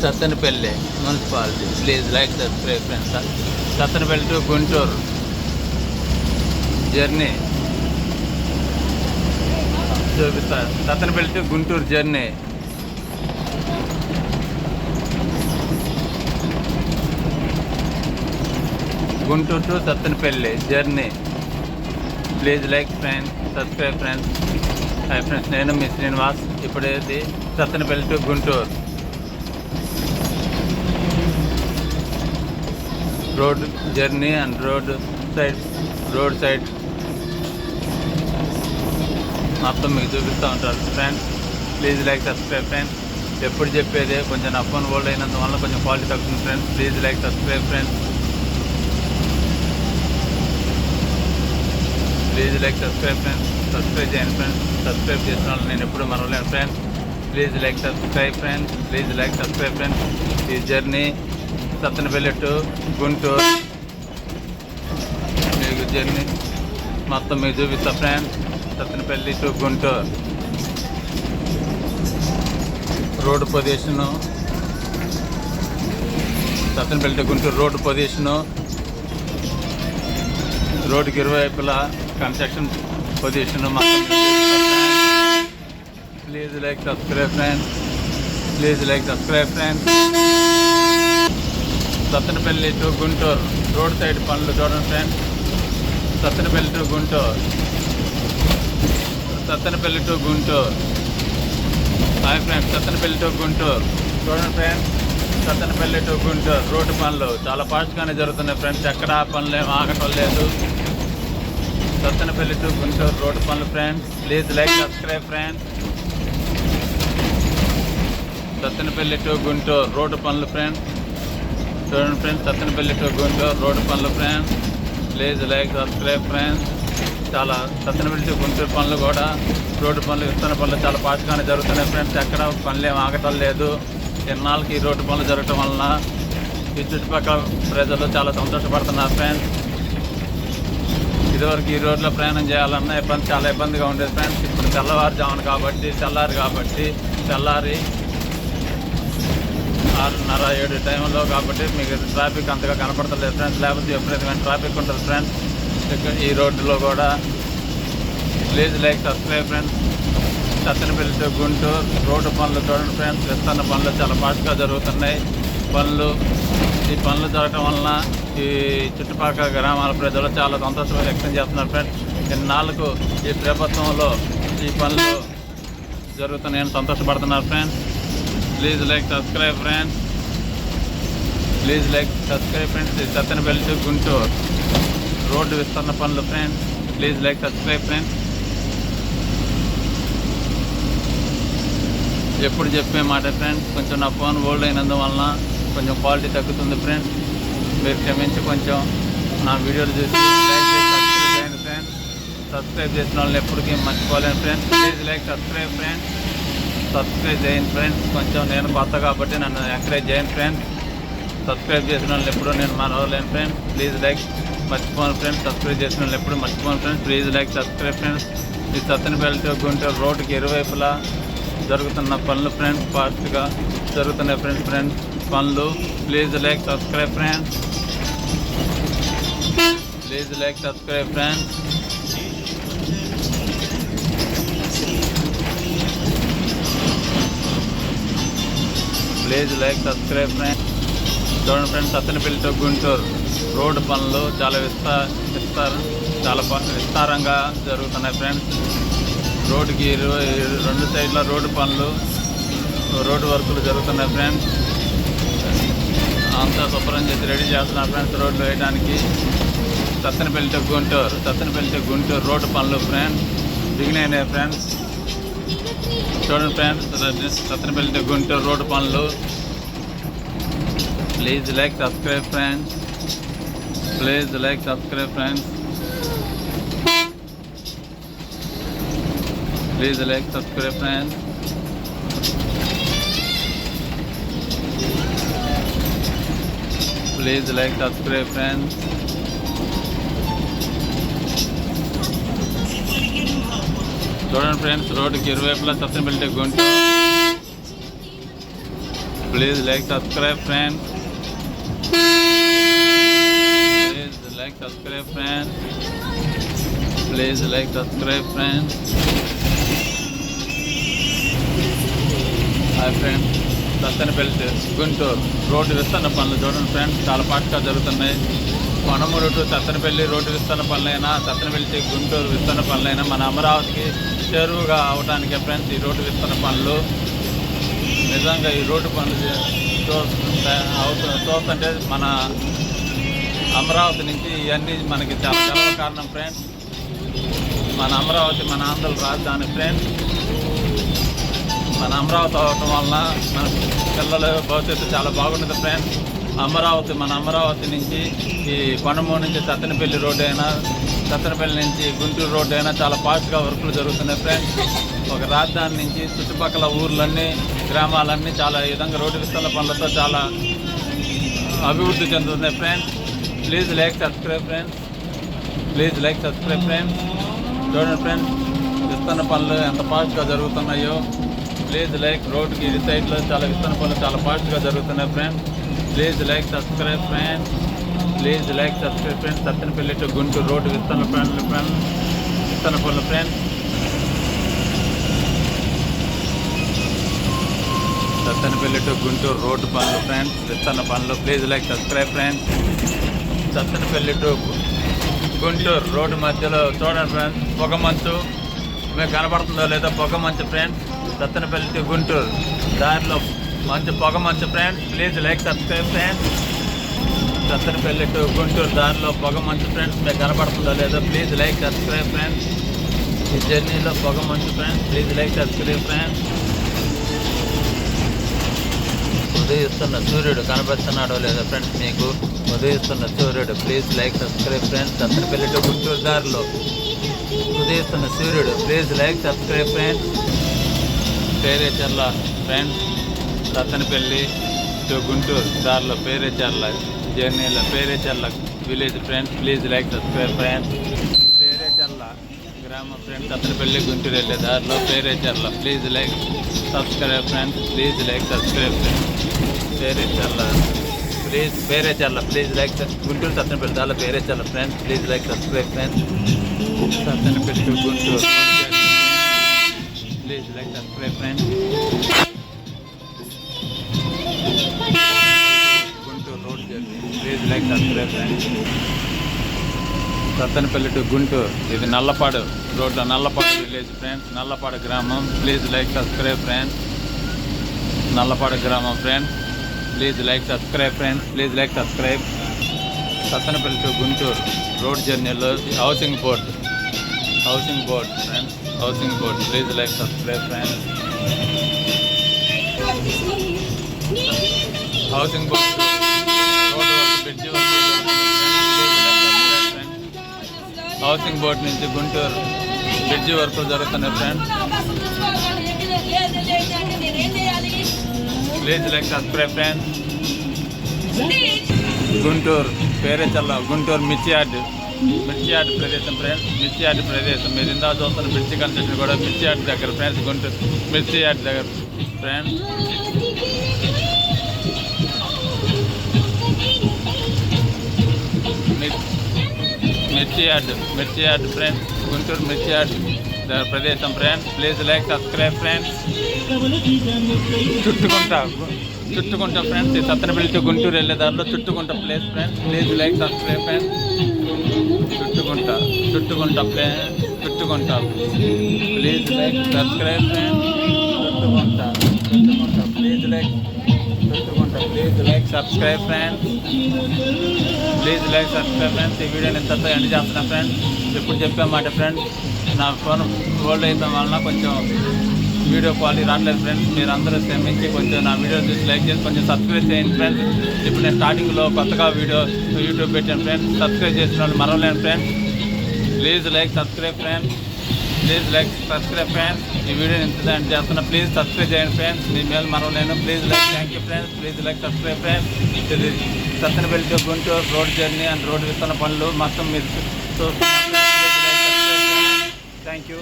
Sattenapalli municipality. Please like subscribe friends. Sattenapalli to Guntur journey చూపిస్తా. Sattenapalli to Guntur journey. Guntur to Sattenapalli journey. Please like friends, subscribe friends. Hi friends, నేను మీ శ్రీనివాస్. ఇప్పుడేది Sattenapalli to Guntur road journey and road side మొత్తం మీకు చూపిస్తూ ఉంటారు friends. Please like subscribe friends. ఎప్పుడు చెప్పేదే, కొంచెం నా ఫోన్ ఓల్డ్ అయినందువల్ల కొంచెం క్వాలిటీ తగ్గుతుంది friends. Please like subscribe friends. Please like subscribe friends. Subscribe చేయండి ఫ్రెండ్స్. సబ్స్క్రైబ్ చేసిన వాళ్ళు నేను ఎప్పుడు మరవలేను friends. Please like subscribe friends. Please like subscribe friends. ఈ జర్నీ సత్తెనపల్లి టు గుంటూరు మీకు జర్నీ మొత్తం మీకు చూపిస్తా friends. Sattenapalli to Guntur road position. Sattenapalli to Guntur road position. రోడ్డుకి ఇరువైపులా కన్స్ట్రక్షన్ పొజిషన్ మొత్తం. Please like subscribe friends. Please like subscribe friends. Sattenapalli to Guntur road side పనులు చూడండి friends. Sattenapalli to Guntur. Sattenapalli to Guntur. Hi friends, Sattenapalli to Guntur చూడండి friends. Sattenapalli to Guntur road పనులు చాలా ఫాస్ట్గానే జరుగుతున్నాయి ఫ్రెండ్స్. ఎక్కడ పనులు ఏమి ఆగటం లేదు. సత్తెనపల్లి టు గుంటూరు రోడ్డు పనులు friends. Please like subscribe friends. Sattenapalli to Guntur road పనులు ఫ్రెండ్స్. చూడండి friends, Sattenapalli to Guntur road పనులు friends. Please like subscribe friends. చాలా సత్తెనపల్లి టు గుంటూరు పనులు కూడా రోడ్డు పనులు, విస్తరణ పనులు చాలా ఫాస్ట్గానే జరుగుతున్నాయి ఫ్రెండ్స్. ఎక్కడ పనులు ఏమి ఆగటం లేదు. ఎన్నాళ్ళకి ఈ రోడ్డు పనులు జరగటం వలన ఈ చుట్టుపక్కల ప్రజలు చాలా సంతోషపడుతున్నారు ఫ్రెండ్స్. ఇదివరకు ఈ రోడ్లో ప్రయాణం చేయాలన్నా చాలా ఇబ్బందిగా ఉండేది ఫ్రెండ్స్. ఇప్పుడు తెల్లవారుజామున కాబట్టి తెల్లారి 6:30-7 టైంలో కాబట్టి మీకు ట్రాఫిక్ అంతగా కనపడతలేదు ఫ్రెండ్స్. లేకపోతే ఎప్పుడైతే ట్రాఫిక్ ఉంటుంది ఫ్రెండ్స్ ఈ రోడ్డులో కూడా. Please like subscribe friends. Sattenapalli to Guntur road పనులు చూడండి ఫ్రెండ్స్. విస్తరణ పనులు చాలా ఫాస్ట్గా జరుగుతున్నాయి. ఈ పనులు జరగడం వలన ఈ చుట్టుపక్కల గ్రామాల ప్రజలు చాలా సంతోషం వ్యక్తం చేస్తున్నారు ఫ్రెండ్స్. ఇన్నాళ్ళకు ఈ ప్రభుత్వంలో ఈ పనులు జరుగుతున్నాయని సంతోషపడుతున్నారు friends. Please like subscribe friends. Please like subscribe friends. Sattenapalli to Guntur road విస్తరణ పనులు friends. Please like subscribe friends. ఎప్పుడు చెప్పే మాట ఫ్రెండ్స్, కొంచెం నా ఫోన్ ఓల్డ్ అయినందువలన కొంచెం క్వాలిటీ తగ్గుతుంది ఫ్రెండ్స్. మీరు క్షమించి కొంచెం నా వీడియోలు చూసి లైక్ చేసి సబ్స్క్రైబ్ చేయండి ఫ్రెండ్స్. సబ్స్క్రైబ్ చేసిన వాళ్ళని ఎప్పటికీ మర్చిపోలేను friends. Please like subscribe friends. Subscribe చేయండి ఫ్రెండ్స్. కొంచెం నేను కొత్త కాబట్టి నన్ను ఎంకరేజ్ చేయండి ఫ్రెండ్స్. సబ్స్క్రైబ్ చేసిన వాళ్ళు ఎప్పుడూ నేను మరవలేను ఫ్రెండ్స్. ప్లీజ్ లైక్ మర్చిపోను ఫ్రెండ్స్. సబ్స్క్రైబ్ చేసిన వాళ్ళు ఎప్పుడు మర్చిపోను friends. Please like subscribe friends. ఈ సత్తెనపల్లి టు గుంటూరు రోడ్డుకి ఇరువైపులా జరుగుతున్న పనులు ఫ్రెండ్స్. ఫాస్ట్గా జరుగుతున్నాయి ఫ్రెండ్స్ పనులు. Please like subscribe friends. Please like subscribe friends. Please like subscribe friends. చూడండి friends, Sattenapalli to Guntur road పనులు చాలా విస్తారంగా జరుగుతున్నాయి ఫ్రెండ్స్. రోడ్డుకి 2 సైడ్ల రోడ్డు పనులు, రోడ్డు వర్కులు జరుగుతున్నాయి ఫ్రెండ్స్. అంతా శుభ్రం చేసి రెడీ చేస్తున్నారు ఫ్రెండ్స్ రోడ్లు వేయడానికి. సత్తెనపల్లి టు గుంటూరు రోడ్డు పనులు ఫ్రెండ్స్ బిగినాయి ఫ్రెండ్స్. చూడండి friends, Sattenapalli to Guntur road పనులు. Please like subscribe friends. Please like subscribe friends. Please like, subscribe friends. Please like, subscribe friends. చూడండి ఫ్రెండ్స్, రోడ్డుకి ఇరువైపులా Sattenapalli to Guntur Please like, subscribe, friends. Please like, subscribe, friends. Please like, subscribe, friends. Hi friends, Sattenapalli Guntur road విస్తరణ పనులు చూడండి friends, చాలా ఫాస్ట్గా జరుగుతున్నాయి. కొనమూరు to Sattenapalli road విస్తరణ పనులైనా, సత్తెనపల్లి గుంటూరు విస్తరణ పనులైనా మన అమరావతికి చేరువుగా అవడానికే ఫ్రెండ్స్ ఈ రోడ్డు విస్తరణ పనులు. నిజంగా ఈ రోడ్డు పనులు చూస్తుంటే మన అమరావతి నుంచి ఇవన్నీ మనకి చాలా గర్వ కారణం ఫ్రెండ్స్. మన అమరావతి మన ఆంధ్ర రాజధాని ఫ్రెండ్స్. మన అమరావతి అవటం వలన మన పిల్లల భవిష్యత్తు చాలా బాగుంటుంది ఫ్రెండ్స్. అమరావతి మన అమరావతి నుంచి ఈ కొనమూరు నుంచి సత్తెనపల్లి రోడ్డు అయినా, సత్తెనపల్లి నుంచి గుంటూరు రోడ్డు అయినా చాలా ఫాస్ట్గా వర్కులు జరుగుతున్నాయి ఫ్రెండ్స్. ఒక రాజధాని నుంచి చుట్టుపక్కల ఊర్లన్నీ, గ్రామాలన్నీ చాలా ఈ విధంగా రోడ్డు విస్తరణ పనులతో చాలా అభివృద్ధి చెందుతున్నాయి friends. Please like, subscribe friends. Please like, subscribe friends. చూడండి ఫ్రెండ్స్, విస్తరణ పనులు ఎంత ఫాస్ట్గా జరుగుతున్నాయో. Please like. రోడ్డుకి ఇది సైడ్లో చాలా విస్తరణ పనులు చాలా ఫాస్ట్గా జరుగుతున్నాయి friends. Please like, subscribe friends. Please like, subscribe friends. Sattenapalli to Guntur road విస్తరణ పనులు friends. Sattenapalli to Guntur road పనులు ఫ్రెండ్స్, విస్తరణ పనులు. Please like, subscribe friends. Sattenapalli to Guntur road మధ్యలో చూడండి ఫ్రెండ్స్, పొగ మంచు మీకు కనబడుతుందో లేదో, పొగ మంచు ఫ్రెండ్స్. సత్తెనపల్లి టు గుంటూరు దారిలో మంచి పొగ మంచు friends. Please like, subscribe friends. Sattenapalli to Guntur దారిలో పొగ మంచు ఫ్రెండ్స్, మీకు కనబడుతుందో లేదో. Please like, subscribe friends. ఈ జర్నీలో పొగ మంచు friends. Please like, subscribe friends. ఉదయిస్తున్న సూర్యుడు కనబడుతున్నాడో లేదో ఫ్రెండ్స్ మీకు, ఉదయిస్తున్న సూర్యుడు. Please like, subscribe friends. Sattenapalli to Guntur దారిలో ఉదయిస్తున్న సూర్యుడు. Please like, subscribe friends. Perecherla friends, Sattenapalli to Guntur దారిలో పేరేచర్ల జర్నీలో Perecherla village friends. Please like, subscribe friends. Perecherla గ్రామం ఫ్రెండ్స్, సత్తెనపల్లి గుంటూరు వెళ్ళే దారిలో Perecherla. Please like, subscribe friends. Please like, subscribe friends. Perecherla please like. Guntur Sattenapalli దారిలో Perecherla friends. Please like, subscribe friends. Sattenapalli to Guntur please like, subscribe friends. Guntur road journey. Please like, subscribe friends. Sattenapalli to Guntur ఇది నల్లపాడు రోడ్లో, Nallapadu village friends, Nallapadu గ్రామం. Please like, subscribe friends. Nallapadu గ్రామం friends. Please like, subscribe friends. Please like, subscribe. Sattenapalli to Guntur road జర్నీలో housing board friends, housing board. Please like, subscribe friends. Housing board road bridge housing board నుంచి Guntur bridge వరకు జరుగుతున్నాయి friends. Please like, subscribe friends. Guntur Perecherla Guntur mirchi yard ప్రదేశం friends. మిర్చి yard ప్రదేశం మీరు ఇందా చూస్తున్న బ్రిడ్జి కన్స్ట్రక్షన్ కూడా మిర్చి యార్డ్ దగ్గర ఫ్రెండ్స్. గుంటూరు మిర్చి యార్డ్ దగ్గర ఫ్రెండ్స్. మిర్చి yard friends, Guntur mirchi yard ప్రదేశం friends. Please like, subscribe friends. Chuttukunta friends, ఈ సత్తెనపల్లి టు గుంటూరు వెళ్ళే దారిలో Chuttukunta place friends. Please like, subscribe friends. Chuttukunta please like, subscribe friends. Chuttukunta please like, please like, subscribe friends. Please like, subscribe friends. ఈ వీడియోని ఇంతతో end చేస్తున్నా friends. ఎప్పుడు చెప్పామాట ఫ్రెండ్స్, నా ఫోన్ ఓల్డ్ అయిపోవడం వలన కొంచెం వీడియో క్వాలిటీ రావట్లేదు ఫ్రెండ్స్. మీరు అందరూ శ్రమించి కొంచెం నా వీడియో చూసి లైక్ చేసి కొంచెం సబ్స్క్రైబ్ చేయండి ఫ్రెండ్స్. ఇప్పుడు నేను స్టార్టింగ్లో కొత్తగా యూట్యూబ్ పెట్టాను ఫ్రెండ్స్. సబ్స్క్రైబ్ చేసిన వాళ్ళు మరవలేను friends. Please like, subscribe friends. Please like, subscribe friends. ఈ వీడియోని ఇంత చేస్తున్నా, ప్లీజ్ సబ్స్క్రైబ్ చేయండి ఫ్రెండ్స్. మీ మేలు మరవలేను. Please like, thank you friends. Please like, subscribe friends. ఇది Sattenapalli to Guntur road journey and road విస్తరణ పనులు మొత్తం మీరు చూస్తున్నారు. Thank you.